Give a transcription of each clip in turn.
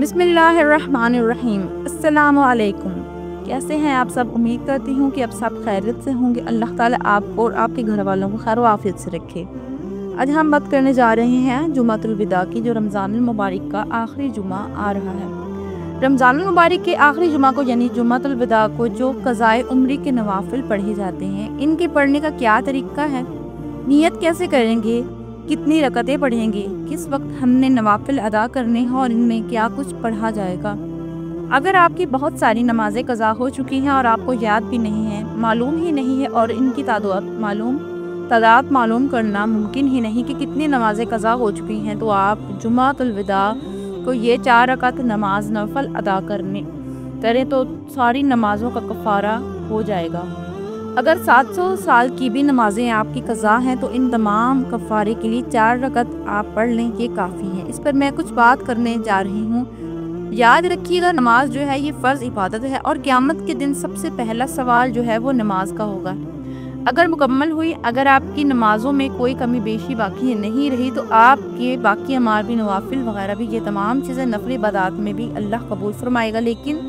بسم اللہ الرحمن الرحیم۔ السلام علیکم، کیسے ہیں آپ سب؟ امید کرتی ہوں کہ آپ سب خیریت سے ہوں گے۔ اللہ تعالیٰ آپ کو اور آپ کے گھر والوں کو خیر و عافیت سے رکھے۔ آج ہم بات کرنے جا رہے ہیں جمعۃ الوداع کی، جو رمضان المبارک کا آخری جمعہ آ رہا ہے۔ رمضان المبارک کے آخری جمعہ کو یعنی جمعۃ الوداع کو جو قضائے عمری کے نوافل پڑھے جاتے ہیں، ان کے پڑھنے کا کیا طریقہ ہے؟ نیت کیسے کریں گے؟ کتنی رکعتیں پڑھیں گے؟ کس وقت ہم نے نوافل ادا کرنے ہیں اور ان میں کیا کچھ پڑھا جائے گا؟ اگر آپ کی بہت ساری نمازیں قضا ہو چکی ہیں اور آپ کو یاد بھی نہیں ہے، معلوم ہی نہیں ہے، اور ان کی تعداد معلوم کرنا ممکن ہی نہیں کہ کتنی نمازیں قضا ہو چکی ہیں، تو آپ جمعۃ الوداع کو یہ 4 رکعت نماز نفل ادا کریں تو ساری نمازوں کا کفارہ ہو جائے گا۔ اگر 700 سال کی بھی نمازیں آپ کی قضا ہیں تو ان تمام کفارے کے لیے 4 رکعت آپ پڑھ لیں، یہ کافی ہے۔ اس پر میں کچھ بات کرنے جا رہی ہوں۔ یاد رکھیے گا، نماز جو ہے یہ فرض عبادت ہے، اور قیامت کے دن سب سے پہلا سوال جو ہے وہ نماز کا ہوگا۔ اگر مکمل ہوئی، اگر آپ کی نمازوں میں کوئی کمی بیشی باقی نہیں رہی، تو آپ کے باقی اعمال بھی، نوافل وغیرہ بھی، یہ تمام چیزیں نفلی عبادات میں بھی اللہ قبول فرمائے گا۔ لیکن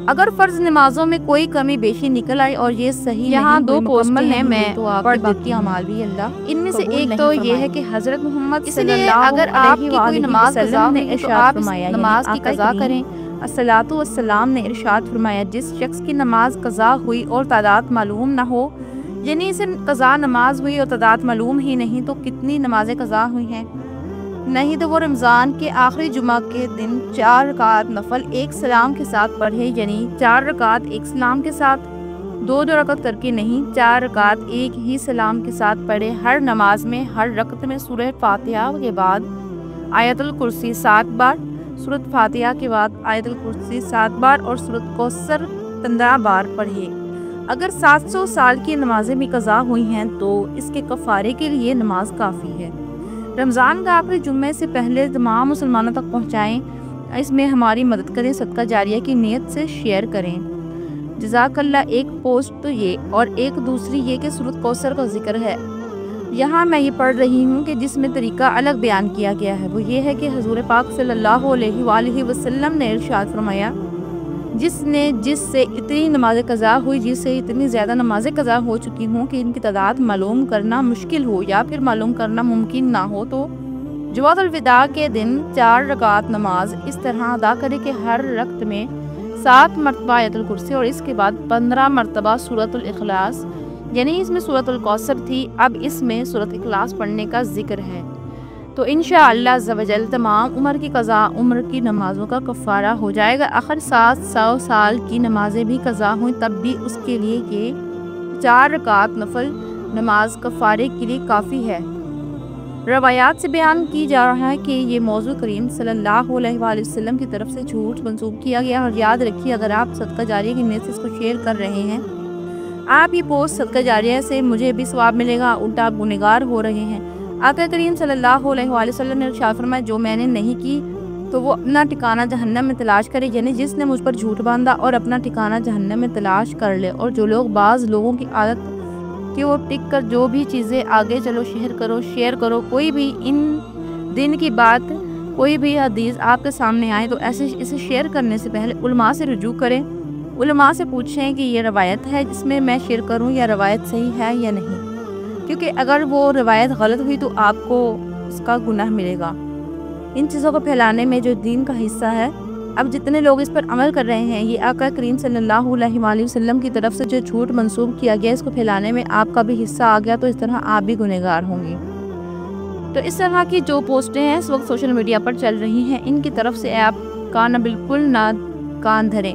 اگر فرض نمازوں میں کوئی کمی بیشی نکل آئی اور یہ صحیح یہاں دو پوسٹ ہیں، میں تو آپ کے باقی اعمال بھی اللہ ان میں سے ایک تو یہ ہے کہ حضرت محمد صلی اللہ علیہ وسلم نے ارشاد فرمایا، نماز کی قضا کریں۔ الصلاۃ والسلام نے ارشاد فرمایا، جس شخص کی نماز قضا ہوئی اور تعداد معلوم نہ ہو، یعنی اسے قضا نماز ہوئی اور تعداد معلوم ہی نہیں، تو کتنی نمازیں قضا ہوئی ہیں؟ نہیں تو وہ رمضان کے آخری جمعہ کے دن 4 رکعت نفل ایک سلام کے ساتھ پڑھے، یعنی 4 رکعت ایک سلام کے ساتھ، 2 رکعت کر کے نہیں، 4 رکعت ایک ہی سلام کے ساتھ پڑھے۔ ہر نماز میں، ہر رکعت میں سورہ فاتحہ کے بعد آیت الکرسی 7 بار، سورۃ فاتحہ کے بعد آیت الکرسی 7 بار اور سورۃ کوثر 15 بار پڑھے۔ اگر 700 سال کی نمازیں بھی قضا ہوئی ہیں تو اس کے کفارے کے لیے نماز کافی ہے۔ رمضان کا آخری جمعے سے پہلے تمام مسلمانوں تک پہنچائیں، اس میں ہماری مدد کریں، صدقہ جاریہ کی نیت سے شیئر کریں۔ جزاک اللہ۔ ایک پوسٹ تو یہ، اور ایک دوسری یہ کہ سورۃ کوثر کا ذکر ہے، یہاں میں یہ پڑھ رہی ہوں کہ جس میں طریقہ الگ بیان کیا گیا ہے، وہ یہ ہے کہ حضور پاک صلی اللہ علیہ وآلہ وسلم نے ارشاد فرمایا، جس سے اتنی نمازیں قضا ہوئی، جس سے اتنی زیادہ نمازیں قضا ہو چکی ہوں کہ ان کی تعداد معلوم کرنا مشکل ہو یا پھر معلوم کرنا ممکن نہ ہو، تو جمعۃ الوداع کے دن 4 رکعت نماز اس طرح ادا کرے کہ ہر رکعت میں 7 مرتبہ آیت الکرسی اور اس کے بعد 15 مرتبہ سورۃ الاخلاص، یعنی اس میں سورۃ الکوثر تھی، اب اس میں سورۃ اخلاص پڑھنے کا ذکر ہے، تو انشاءاللہ عز و جل تمام عمر کی قضا عمر کی نمازوں کا کفارہ ہو جائے گا۔ آخر 700 سال کی نمازیں بھی قضا ہوئیں تب بھی اس کے لیے یہ 4 رکعت نفل نماز کفارے کے لیے کافی ہے۔ روایات سے بیان کی جا رہا ہے کہ یہ موضوع کریم صلی اللہ علیہ وآلہ وسلم کی طرف سے جھوٹ منسوب کیا گیا، اور یاد رکھیے اگر آپ صدقہ جاریہ کی نیت سے اس کو شیئر کر رہے ہیں، آپ یہ پوسٹ صدقہ جاریہ سے مجھے بھی ثواب ملے گا، الٹا آپ گنہگار ہو رہے ہیں۔ آقا کریم صلی اللہ علیہ وآلہ وسلم نے ارشاد فرمایا، جو میں نے نہیں کی تو وہ اپنا ٹھکانہ جہنم میں تلاش کرے، یعنی جس نے مجھ پر جھوٹ باندھا اور اپنا ٹھکانہ جہنم میں تلاش کر لے۔ اور جو لوگ، بعض لوگوں کی عادت کہ وہ ٹک کر جو بھی چیزیں آگے چلو شیئر کرو، کوئی بھی ان دن کی بات، کوئی بھی حدیث آپ کے سامنے آئے تو اسے شیئر کرنے سے پہلے علماء سے رجوع کریں، علماء سے پوچھیں کہ یہ روایت ہے جس میں میں شیئر کروں یا روایت صحیح ہے یا نہیں، کیونکہ اگر وہ روایت غلط ہوئی تو آپ کو اس کا گناہ ملے گا۔ ان چیزوں کو پھیلانے میں جو دین کا حصہ ہے، اب جتنے لوگ اس پر عمل کر رہے ہیں، یہ آقا کریم صلی اللہ علیہ وآلہ وسلم کی طرف سے جو جھوٹ منسوب کیا گیا، اس کو پھیلانے میں آپ کا بھی حصہ آ گیا، تو اس طرح آپ بھی گنہگار ہوں گے۔ تو اس طرح کی جو پوسٹیں ہیں اس وقت سوشل میڈیا پر چل رہی ہیں، ان کی طرف سے آپ بالکل نہ کان دھریں۔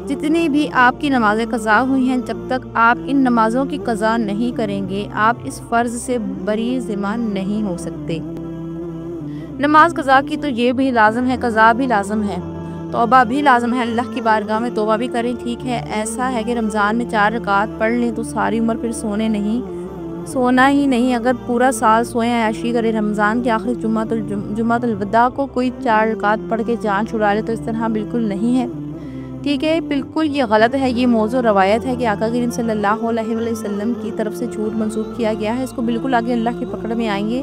جتنی بھی آپ کی نمازیں قضا ہوئی ہیں، جب تک آپ ان نمازوں کی قضا نہیں کریں گے، آپ اس فرض سے بری ذمہ نہیں ہو سکتے۔ نماز قضا کی تو یہ بھی لازم ہے، قضا بھی لازم ہے، توبہ بھی لازم ہے، اللہ کی بارگاہ میں توبہ بھی کریں۔ ٹھیک ہے، ایسا ہے کہ رمضان میں 4 رکعت پڑھ لیں تو ساری عمر پھر سونا ہی نہیں، اگر پورا سال سوئیں، عیاشی کریں، رمضان کے آخری جمعۃ الوداع کو کوئی 4 رکعت پڑھ کے جان چھڑا لے، تو اس طرح بالکل نہیں ہے۔ ٹھیک ہے، بالکل یہ غلط ہے، یہ موضوع روایت ہے کہ آقا کریم صلی اللہ علیہ وسلم کی طرف سے جھوٹ منسوب کیا گیا ہے، اس کو بالکل آگے اللہ کی پکڑ میں آئیں گے۔